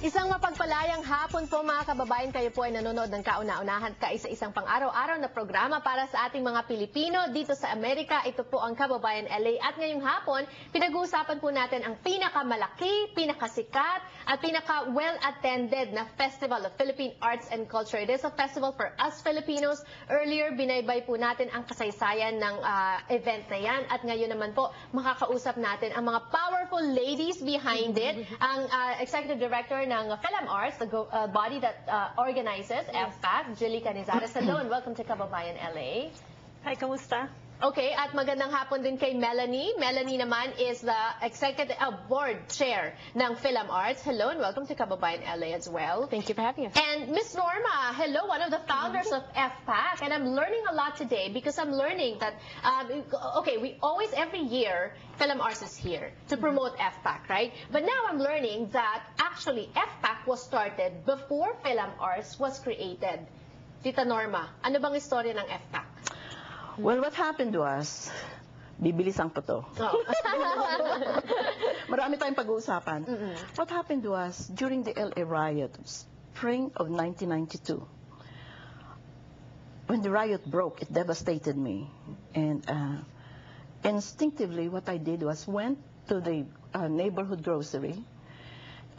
Isang mapagpalayang hapon po mga kababayan, kayo po ay nanonood ng kauna-unahan kaisa-isang pang-araw-araw na programa para sa ating mga Pilipino dito sa Amerika. Ito po ang Kababayan LA at ngayong hapon, pinag-uusapan po natin ang pinakamalaki, pinakasikat at pinaka-well-attended na Festival of Philippine Arts and Culture. It is a festival for us Filipinos. Earlier, binaybay po natin ang kasaysayan ng event na yan at ngayon naman po, makakausap natin ang mga powerful ladies behind it, ang Executive Director ng PhilAmArts, the body that organizes FPAC, Jilly Canizares. Hello and welcome to Kababayan LA. Hi, kamusta? Okay, at magandang hapon din kay Melanie. Melanie naman is the Executive Board Chair ng PhilAmArts. Hello and welcome to Kababayan LA as well. Thank you for having us. And Miss Norma, hello, one of the founders of FPAC. And I'm learning a lot today because I'm learning that, okay, we always, every year, PhilAmArts is here to promote FPAC, right? But now I'm learning that actually FPAC was started before PhilAmArts was created. Tita Norma, ano bang istorya ng FPAC? Well, what happened was, bibilisan ko to. Oh. Marami tayong pag-uusapan. What happened was, during the LA riot, spring of 1992, when the riot broke, it devastated me. And instinctively, what I did was went to the neighborhood grocery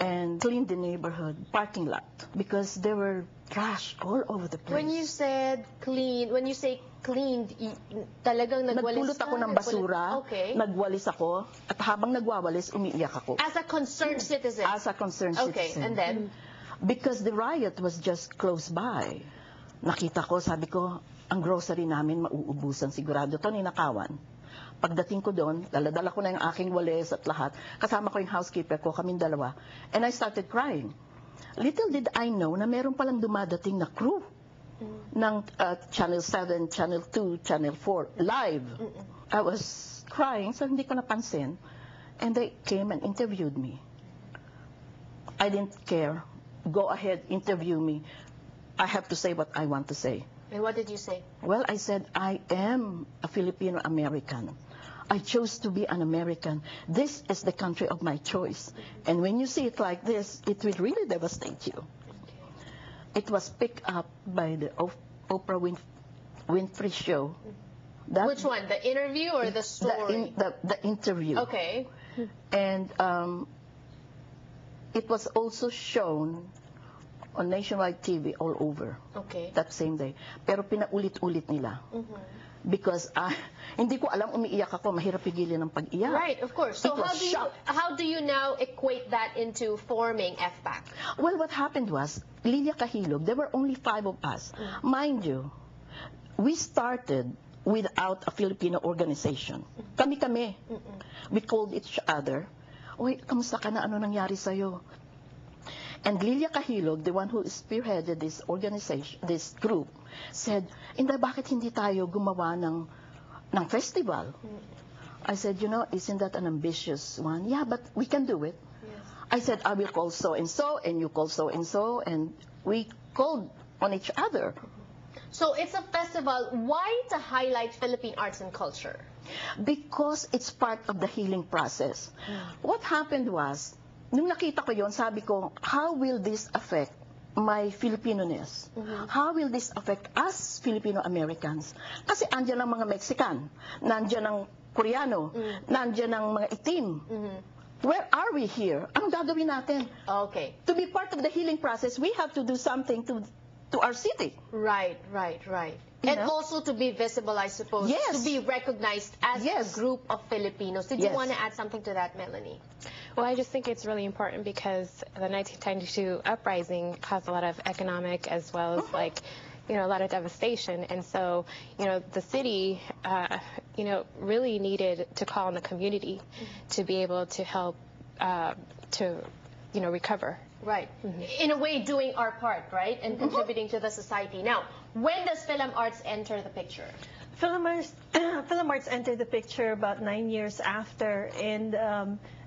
and cleaned the neighborhood parking lot because there were trash all over the place. When you said clean, when you say cleaned, talagang nagwalis Nagpulot ako ng basura, Okay. nagwalis ako, at habang nagwawalis, umiiyak ako. As a concerned citizen? As a concerned Okay, citizen. and then? Because the riot was just close by. Nakita ko, sabi ko, ang grocery namin mauubusan, sigurado to, ninakawan. Pagdating ko doon, daladala ko na yung aking walis at lahat. Kasama ko yung housekeeper ko, kaming dalawa. And I started crying. Little did I know na meron palang dumadating na crew ng Channel 7, Channel 2, Channel 4, live. I was crying, so hindi ko napansin. And they came and interviewed me. I didn't care. Go ahead, interview me. I have to say what I want to say. And what did you say? Well, I said, I am a Filipino-American. I chose to be an American. This is the country of my choice. And when you see it like this, it will really devastate you. It was picked up by the Oprah Winfrey Show. Which one? The interview or the story? The interview. Okay. And it was also shown on nationwide TV all over Okay. that same day. Pero pinaulit-ulit nila. Because hindi ko alam, umiiyak ako, mahirap pigilin ng pag-iyak. Right, of course. So It was how do you now equate that into forming FPAC? Well, what happened was, Lilia Kahilog, there were only 5 of us. Mind you, we started without a Filipino organization. Kami-kami. We called each other, "Uy, kamusta ka na? Ano nangyari sa'yo?" And Lilia Kahilog, the one who spearheaded this organization, this group, said, "Inday, bakit hindi tayo gumawa ng festival?" I said, "You know, isn't that an ambitious one?" "Yeah, but we can do it." Yes. I said, "I will call so-and-so, and you call so-and-so," and we called on each other. So it's a festival. Why to highlight Philippine arts and culture? Because it's part of the healing process. What happened was, nung nakita ko yon, sabi ko, how will this affect my Filipino-ness? How will this affect us Filipino-Americans? Kasi andyan ang mga Mexican, nandyan ang Koreano, nandyan ang mga itim. Where are we here? Anong gagawin natin? Okay. To be part of the healing process, we have to do something to our city. Right. You And know? also to be visible, I suppose. Yes. To be recognized as Yes. a group of Filipinos. Did you Yes. want to add something to that, Melanie? Well, I just think it's really important because the 1992 uprising caused a lot of economic as well as a lot of devastation. And so, the city, really needed to call on the community to be able to help to recover. Right. In a way, doing our part, right? And contributing to the society. Now, when does PhilAmArts enter the picture? PhilAmArts entered the picture about 9 years after, and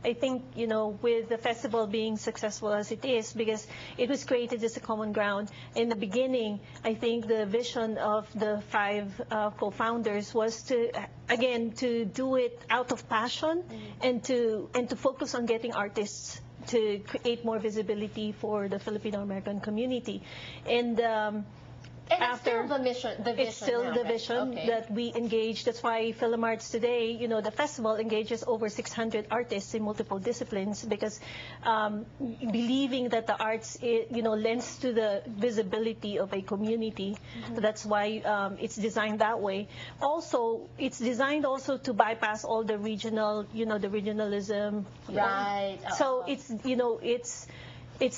I think, with the festival being successful as it is, because it was created as a common ground. In the beginning, I think the vision of the 5 co-founders was to do it out of passion and to focus on getting artists to create more visibility for the Filipino-American community. And And it's still the vision. it's still now, the right? vision Okay. that we engage. That's why PhilArts today, the festival engages over 600 artists in multiple disciplines, because believing that the arts, lends to the visibility of a community. That's why it's designed that way. Also, it's designed also to bypass all the regional, the regionalism. Right. So it's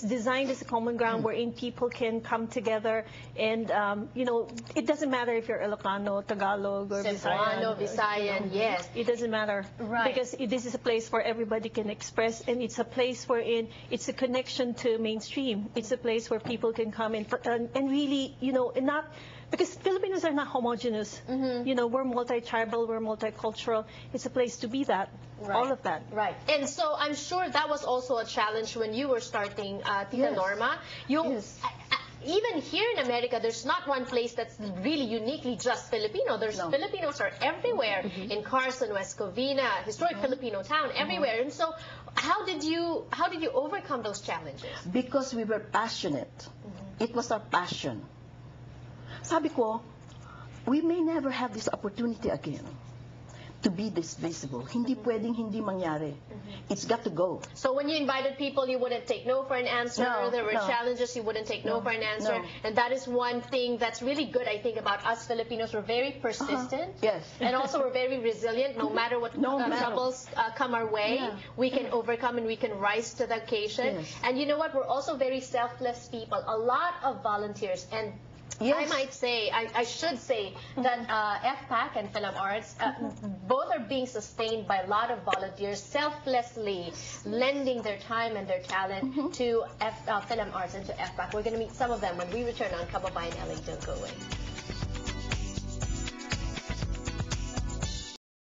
designed as a common ground wherein people can come together, and it doesn't matter if you're Ilocano, Tagalog, or Cebuano, Visayan, yes. It doesn't matter, Right. because this is a place where everybody can express, and it's a place wherein it's a connection to mainstream. It's a place where people can come and really, and not. Because Filipinos are not homogenous. We're multi-tribal, we're multicultural. It's a place to be that, all of that. Right. And so I'm sure that was also a challenge when you were starting Tita Yes. Norma. Yes. Even here in America, there's not one place that's really uniquely just Filipino. There's No. Filipinos are everywhere, in Carson, West Covina, historic Filipino town, everywhere. And so how did you overcome those challenges? Because we were passionate. It was our passion. Sabi ko, we may never have this opportunity again to be this visible. Hindi pwedeng hindi mangyari. It's got to go. So when you invited people, you wouldn't take no for an answer. No, There were no. challenges, you wouldn't take no for an answer. no. And that is one thing that's really good, I think, about us Filipinos. We're very persistent. Yes. And also we're very resilient. No matter what No matter. troubles come our way, Yeah. we can overcome and we can rise to the occasion. Yes. And you know what? We're also very selfless people. A lot of volunteers. And I might say, I should say that FPAC and PhilArts, both are being sustained by a lot of volunteers selflessly lending their time and their talent to PhilArts and to FPAC. We're going to meet some of them when we return on Kababayan LA. Don't go away.